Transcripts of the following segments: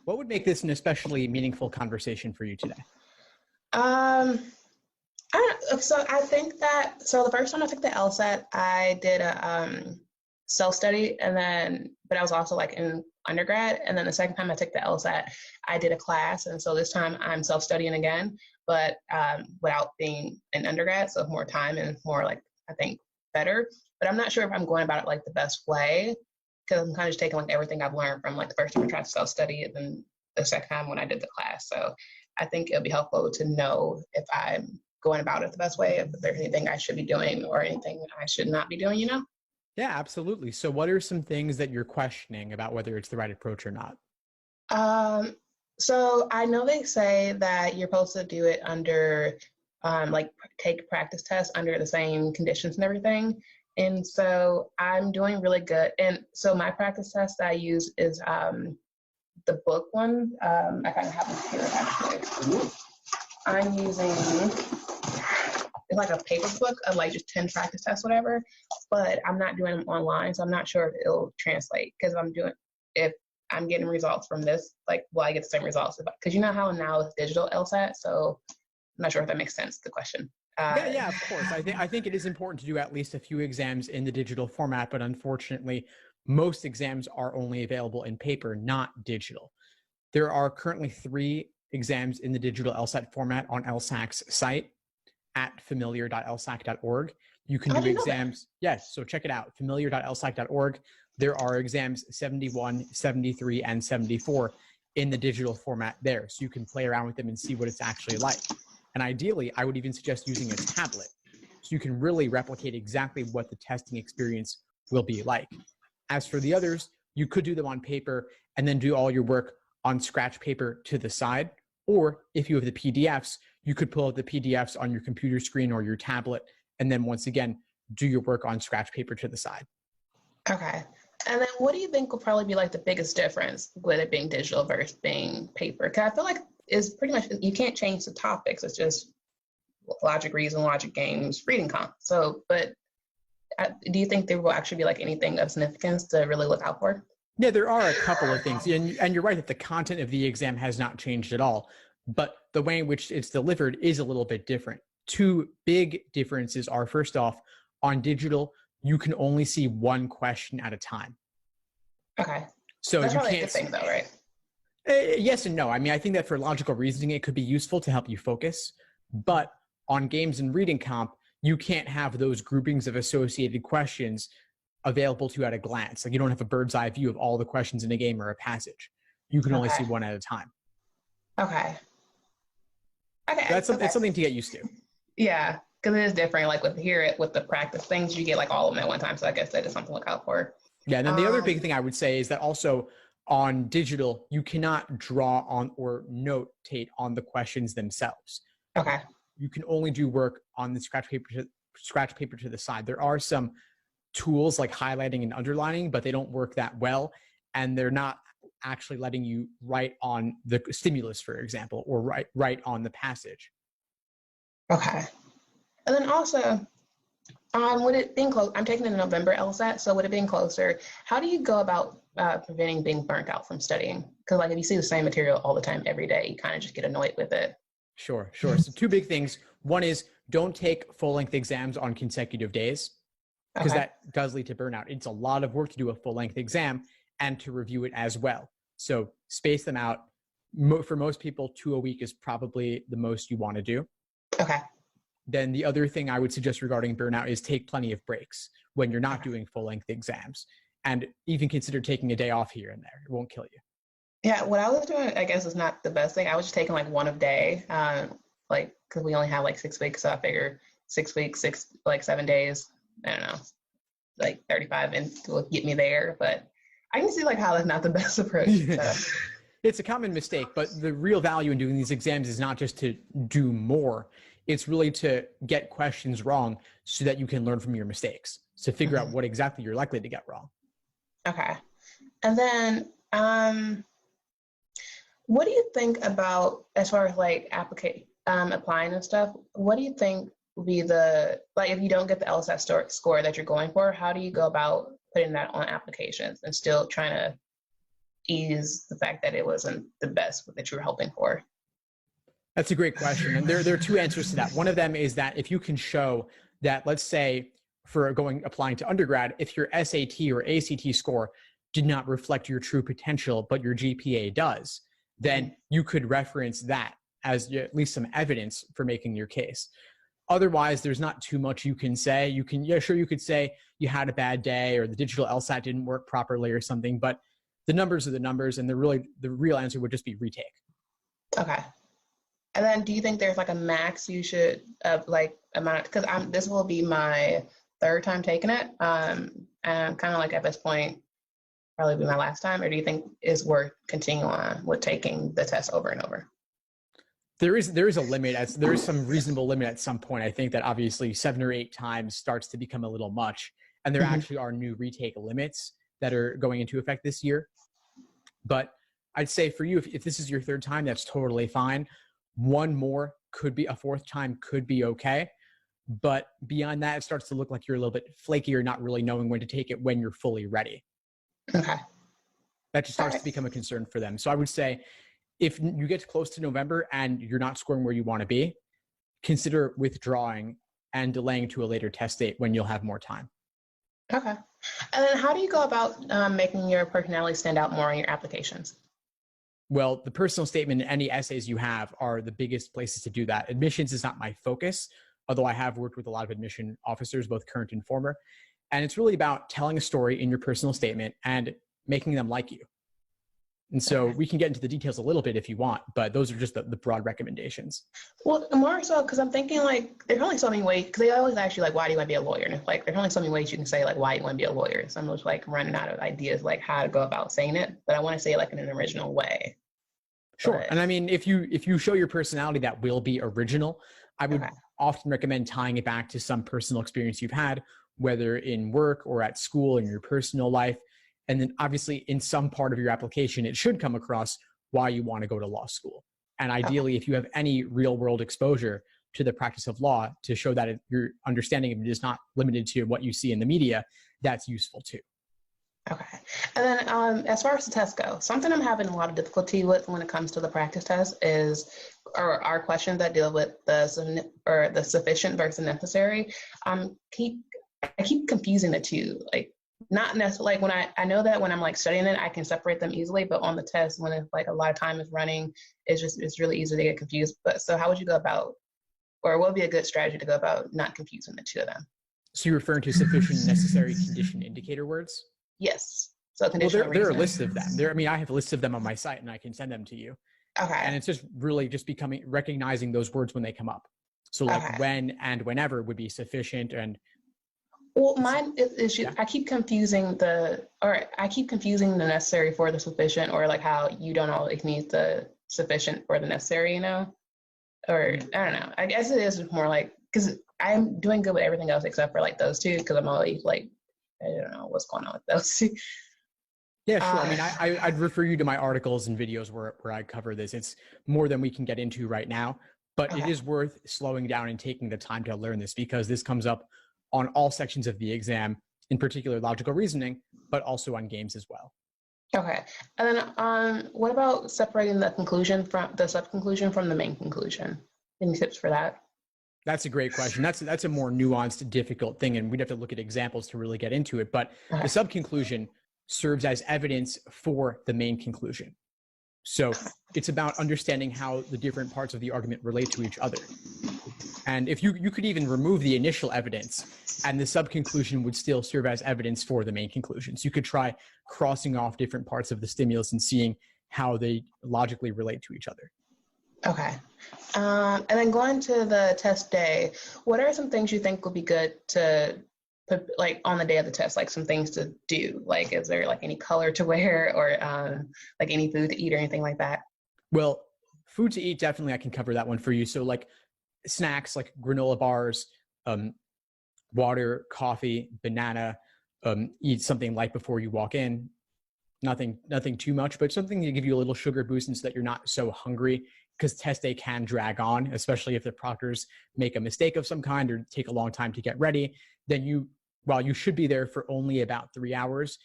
What would make this an especially meaningful conversation for you today? Um, so I think that, so the first time I took the LSAT, I did a self-study but I was also like in undergrad. And then the second time I took the LSAT, I did a class. And so this time I'm self-studying again, but without being an undergrad. So more time and more like, I think better, but I'm not sure if I'm going about it like the best way, because I'm kind of just taking like everything I've learned from like the first time I tried to self-study and then the second time when I did the class. So I think it'll be helpful to know if I'm going about it the best way, if there's anything I should be doing or anything I should not be doing, Yeah, absolutely. So what are some things that you're questioning about whether it's the right approach or not? So I know they say that you're supposed to do it under, like take practice tests under the same conditions and everything. And so I'm doing really good. And so my practice test that I use is the book one. I kind of have this here actually. I'm using, it's like a paper book of like just 10 practice tests, whatever, but I'm not doing them online. So I'm not sure if it'll translate because if I'm getting results from this, like, will I get the same results? Because you know how now it's digital LSAT. So I'm not sure if that makes sense, the question. Yeah, of course. I think it is important to do at least a few exams in the digital format, but unfortunately, most exams are only available in paper, not digital. There are currently 3 exams in the digital LSAT format on LSAC's site at familiar.lsac.org. You can do exams. Yes, so check it out, familiar.lsac.org. There are exams 71, 73, and 74 in the digital format there. So you can play around with them and see what it's actually like. And ideally, I would even suggest using a tablet so you can really replicate exactly what the testing experience will be like. As for the others, you could do them on paper and then do all your work on scratch paper to the side. Or if you have the PDFs, you could pull out the PDFs on your computer screen or your tablet, and then once again, do your work on scratch paper to the side. Okay. And then what do you think will probably be like the biggest difference with it being digital versus being paper? Because I feel like it's pretty much, you can't change the topics. It's just logic, reason, logic games, reading comp. So, but do you think there will actually be like anything of significance to really look out for? Yeah, there are a couple of things. And you're right that the content of the exam has not changed at all, but the way in which it's delivered is a little bit different. 2 big differences are, first off, on digital, you can only see one question at a time. Okay. So that's you probably can't a good thing though, right? Yes and no. I mean, I think that for logical reasoning, it could be useful to help you focus. But on games and reading comp, you can't have those groupings of associated questions available to you at a glance. Like you don't have a bird's eye view of all the questions in a game or a passage. You can only see one at a time. Okay. Okay. That's something to get used to. Yeah, because it is different. Like with the practice things, you get like all of them at one time. So I guess that is something to look out for. Yeah, and then the other big thing I would say is that also on digital, you cannot draw on or notate on the questions themselves. Okay. You can only do work on the scratch paper to the side. There are some tools like highlighting and underlining, but they don't work that well. And they're not actually letting you write on the stimulus, for example, or write on the passage. Okay. And then also, with it being close, I'm taking the November LSAT, so with it being closer, how do you go about preventing being burnt out from studying? Because like if you see the same material all the time every day, you kind of just get annoyed with it. Sure. So 2 big things. One is don't take full-length exams on consecutive days, because that does lead to burnout. It's a lot of work to do a full-length exam and to review it as well. So space them out. For most people, 2 a week is probably the most you want to do. Okay. Then the other thing I would suggest regarding burnout is take plenty of breaks when you're not doing full-length exams, and even consider taking a day off here and there. It won't kill you. Yeah, what I was doing, I guess, is not the best thing. I was just taking like one a day, like because we only have like 6 weeks, so I figure 6 weeks, 7 days. I don't know, like 35 and will get me there. But I can see like how that's not the best approach. So. It's a common mistake, but the real value in doing these exams is not just to do more. It's really to get questions wrong so that you can learn from your mistakes. So figure out what exactly you're likely to get wrong. Okay. And then what do you think about, as far as like applying and stuff, what do you think would be like if you don't get the LSAT score that you're going for, how do you go about putting that on applications and still trying to ease the fact that it wasn't the best that you were hoping for? That's a great question. And there are two answers to that. One of them is that if you can show that, let's say, for applying to undergrad, if your SAT or ACT score did not reflect your true potential, but your GPA does, then you could reference that as at least some evidence for making your case. Otherwise, there's not too much you can say. You could say you had a bad day or the digital LSAT didn't work properly or something, but the numbers are the numbers, and the real answer would just be retake. Okay. And then do you think there's like a max you should like amount, because this will be my third time taking it, and I'm kind of like at this point probably be my last time, or do you think it's worth continuing on with taking the test over and over? There is a limit. There is some reasonable limit at some point. I think that obviously 7 or 8 times starts to become a little much, and there actually are new retake limits that are going into effect this year. But I'd say for you, if this is your third time, that's totally fine. One more could be, a fourth time could be okay. But beyond that, it starts to look like you're a little bit flaky or not really knowing when to take it when you're fully ready. Okay. That just starts to become a concern for them. So I would say if you get close to November and you're not scoring where you want to be, consider withdrawing and delaying to a later test date when you'll have more time. Okay. And then how do you go about making your personality stand out more on your applications? Well, the personal statement and any essays you have are the biggest places to do that. Admissions is not my focus, although I have worked with a lot of admission officers, both current and former. And it's really about telling a story in your personal statement and making them like you. And so we can get into the details a little bit if you want, but those are just the broad recommendations. Well, more so because I'm thinking like there's only so many ways, because they always ask you like, why do you want to be a lawyer? And it's like there's only so many ways you can say like why you want to be a lawyer. So I'm just like running out of ideas like how to go about saying it, but I want to say it like in an original way. Sure. But, and I mean, if you show your personality that will be original, I would often recommend tying it back to some personal experience you've had, whether in work or at school, in your personal life. And then obviously in some part of your application, it should come across why you want to go to law school. And ideally, if you have any real world exposure to the practice of law to show that your understanding of it is not limited to what you see in the media, that's useful too. Okay. And then as far as the test go, something I'm having a lot of difficulty with when it comes to the practice test are questions that deal with the sufficient versus necessary. I keep confusing the two. Like not necessarily like when I know that when I'm like studying it, I can separate them easily, but on the test when it's like a lot of time is running, it's really easy to get confused. But so how would you go about, or what would be a good strategy to go about not confusing the two of them? So you're referring to sufficient, necessary, condition, indicator words? Yes. So there are a list of them. I have lists of them on my site and I can send them to you. Okay. And it's just really just recognizing those words when they come up. So like when and whenever would be sufficient and. Well, mine is I keep confusing the necessary for the sufficient, or like how you don't always need the sufficient for the necessary, or I don't know. I guess it is more like, because I'm doing good with everything else except for like those two, because I'm always like, I don't know what's going on with those two. Yeah, sure. I'd refer you to my articles and videos where I cover this. It's more than we can get into right now, but it is worth slowing down and taking the time to learn this, because this comes up on all sections of the exam, in particular logical reasoning, but also on games as well. Okay. And then what about separating the conclusion from the sub-conclusion from the main conclusion? Any tips for that? That's a great question. That's a more nuanced, difficult thing, and we'd have to look at examples to really get into it. But the sub-conclusion serves as evidence for the main conclusion. So it's about understanding how the different parts of the argument relate to each other. And if you could even remove the initial evidence, and the sub-conclusion would still serve as evidence for the main conclusion. So you could try crossing off different parts of the stimulus and seeing how they logically relate to each other. Okay. And then going to the test day, what are some things you think would be good to put like on the day of the test, like some things to do? Like, is there like any color to wear, or like any food to eat or anything like that? Well, food to eat, definitely I can cover that one for you. So like snacks, like granola bars, water, coffee, banana, eat something light before you walk in. Nothing too much, but something to give you a little sugar boost, and so that you're not so hungry because test day can drag on, especially if the proctors make a mistake of some kind or take a long time to get ready. Then while you should be there for only about 3 hours,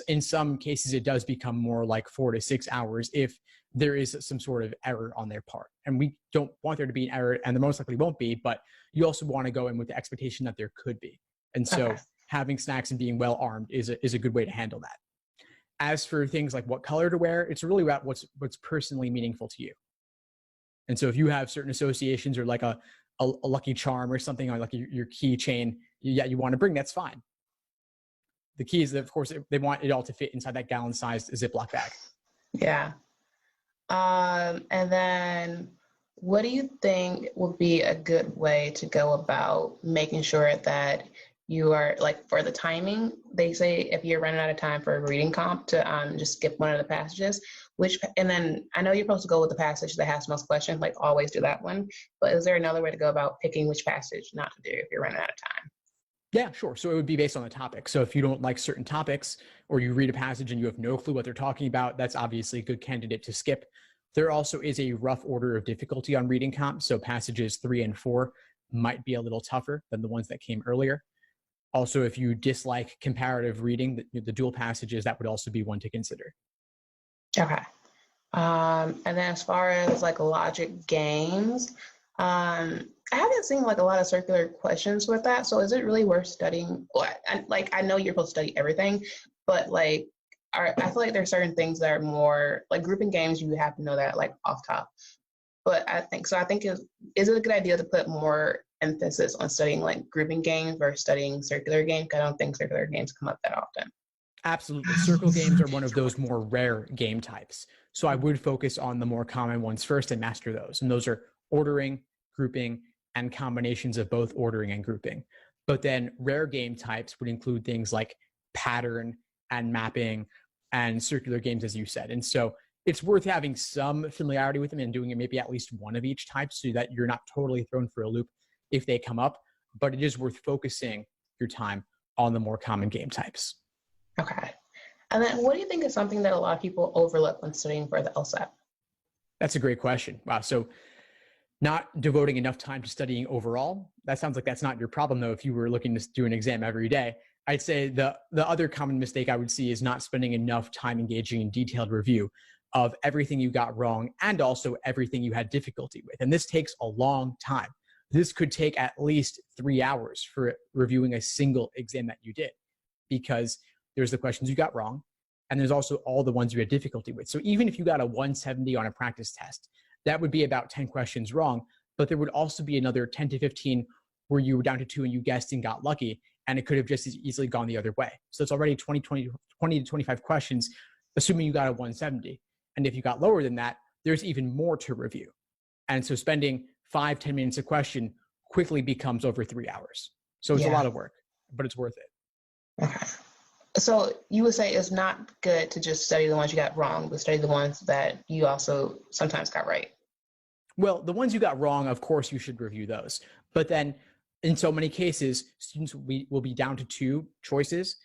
in some cases it does become more like 4 to 6 hours if there is some sort of error on their part. And we don't want there to be an error, and there most likely won't be, but you also want to go in with the expectation that there could be. And so having snacks and being well armed is a good way to handle that. As for things like what color to wear, it's really about what's personally meaningful to you. And so if you have certain associations or like a lucky charm or something, or like your keychain, you want to bring, that's fine. The key is that, of course, they want it all to fit inside that gallon-sized Ziploc bag. Yeah. And then what do you think would be a good way to go about making sure that you are, like, for the timing, they say if you're running out of time for a reading comp to just skip one of the passages, and then I know you're supposed to go with the passage that has most questions, like always do that one, but is there another way to go about picking which passage not to do if you're running out of time? Yeah, sure. So it would be based on the topic. So if you don't like certain topics, or you read a passage and you have no clue what they're talking about, that's obviously a good candidate to skip. There also is a rough order of difficulty on reading comp. So passages 3 and 4 might be a little tougher than the ones that came earlier. Also, if you dislike comparative reading, the dual passages, that would also be one to consider. Okay. And then as far as like logic games, I haven't seen like a lot of circular questions with that. So is it really worth studying? I know you're supposed to study everything, but like, I feel like there's certain things that are more like grouping games. You have to know that like off top. But I think is it a good idea to put more emphasis on studying like grouping games versus studying circular games? I don't think circular games come up that often. Absolutely. Circle games are one of those more rare game types. So I would focus on the more common ones first and master those. And those are ordering, grouping, and combinations of both ordering and grouping. But then rare game types would include things like pattern and mapping and circular games, as you said. And so it's worth having some familiarity with them and doing it maybe at least one of each type so that you're not totally thrown for a loop if they come up. But it is worth focusing your time on the more common game types. Okay. And then what do you think is something that a lot of people overlook when studying for the LSAT? That's a great question. Wow. So not devoting enough time to studying overall, that sounds like that's not your problem, though, if you were looking to do an exam every day. I'd say the other common mistake I would see is not spending enough time engaging in detailed review of everything you got wrong and also everything you had difficulty with. And this takes a long time. This could take at least 3 hours for reviewing a single exam that you did, because there's the questions you got wrong, and there's also all the ones you had difficulty with. So even if you got a 170 on a practice test, that would be about 10 questions wrong, but there would also be another 10 to 15 where you were down to 2 and you guessed and got lucky, and it could have just as easily gone the other way. So it's already 20 to 25 questions, assuming you got a 170. And if you got lower than that, there's even more to review. And so spending 5-10 minutes a question quickly becomes over 3 hours. So it's a lot of work, but it's worth it. Okay. So you would say it's not good to just study the ones you got wrong, but study the ones that you also sometimes got right. Well, the ones you got wrong, of course, you should review those. But then in so many cases, students will be down to 2 choices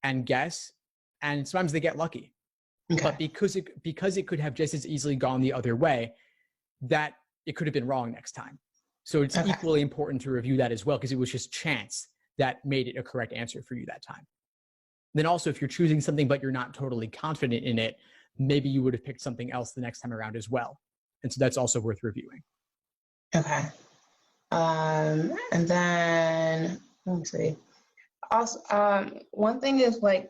and guess, and sometimes they get lucky. Okay. But because it could have just as easily gone the other way, that it could have been wrong next time. So it's equally important to review that as well, because it was just chance that made it a correct answer for you that time. Then also, if you're choosing something but you're not totally confident in it, maybe you would have picked something else the next time around as well. And so that's also worth reviewing. Okay. And then, let me see. Also, one thing is like,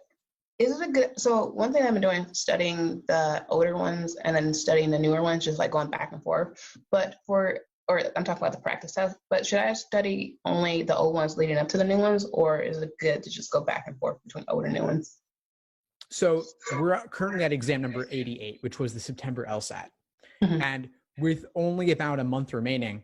one thing I've been doing, studying the older ones and then studying the newer ones, just like going back and forth. Or I'm talking about the practice test, but should I study only the old ones leading up to the new ones, or is it good to just go back and forth between old and new ones? So we're currently at exam number 88, which was the September LSAT. Mm-hmm. And with only about a month remaining,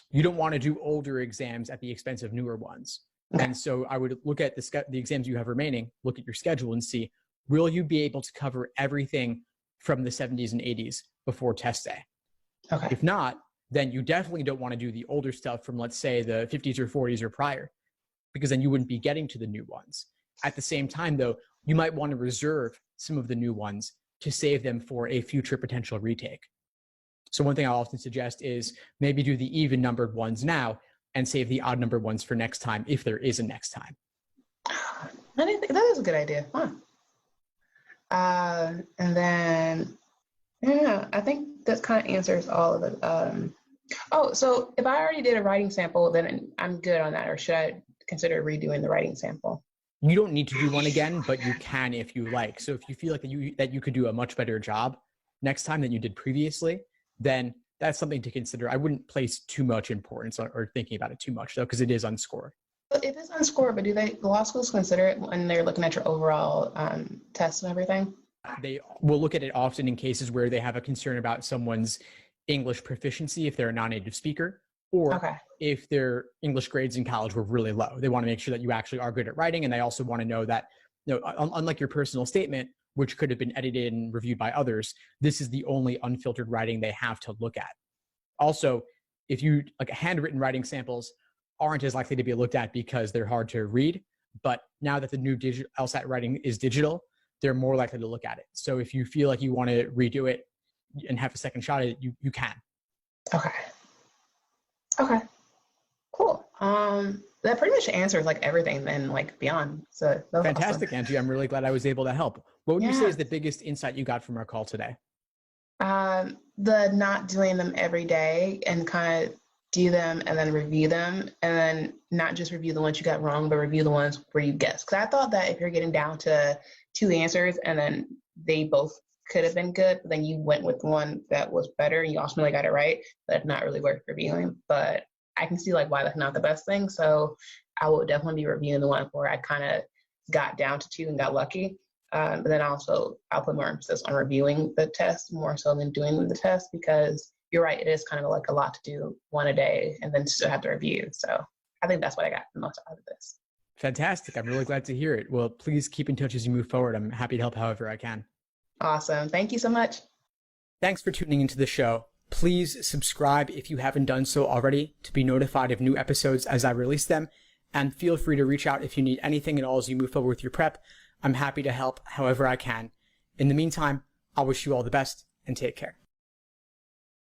you don't want to do older exams at the expense of newer ones. Okay. And so I would look at the exams you have remaining, look at your schedule and see, will you be able to cover everything from the 70s and 80s before test day? Okay. If not, then you definitely don't want to do the older stuff from, let's say, the 50s or 40s or prior, because then you wouldn't be getting to the new ones. At the same time, though, you might want to reserve some of the new ones to save them for a future potential retake. So one thing I often suggest is maybe do the even numbered ones now and save the odd numbered ones for next time if there is a next time. I didn't think that is a good idea. Huh. And then, yeah, I think that kind of answers all of it. So if I already did a writing sample, then I'm good on that, or should I consider redoing the writing sample? You don't need to do one again, but you can if you like. So if you feel like that you could do a much better job next time than you did previously, then that's something to consider. I wouldn't place too much importance or thinking about it too much, though, because it is unscored. But it is unscored, but do the law schools consider it when they're looking at your overall tests and everything? They will look at it often in cases where they have a concern about someone's English proficiency if they're a non-native speaker, or if their English grades in college were really low. They want to make sure that you actually are good at writing, and they also want to know that, unlike your personal statement, which could have been edited and reviewed by others, this is the only unfiltered writing they have to look at. Also, if you handwritten writing samples aren't as likely to be looked at because they're hard to read, but now that the new LSAT writing is digital, they're more likely to look at it. So if you feel like you want to redo it and have a second shot at it, you can. Okay. Cool. That pretty much answers everything and beyond. So fantastic, awesome. Angie. I'm really glad I was able to help. What would you say is the biggest insight you got from our call today? The not doing them every day and kind of do them and then review them, and then not just review the ones you got wrong, but review the ones where you guessed. Because I thought that if you're getting down to 2 answers and then they both could have been good, but then you went with one that was better and you ultimately got it right, that's not really worth reviewing. But I can see why that's not the best thing. So I would definitely be reviewing the one where I kind of got down to 2 and got lucky. But then also I'll put more emphasis on reviewing the test more so than doing the test, because you're right, it is kind of a lot to do, 1 a day and then still have to review. So I think that's what I got the most out of this. Fantastic. I'm really glad to hear it. Well, please keep in touch as you move forward. I'm happy to help however I can. Awesome. Thank you so much. Thanks for tuning into the show. Please subscribe if you haven't done so already to be notified of new episodes as I release them. And feel free to reach out if you need anything at all as you move forward with your prep. I'm happy to help however I can. In the meantime, I'll wish you all the best and take care.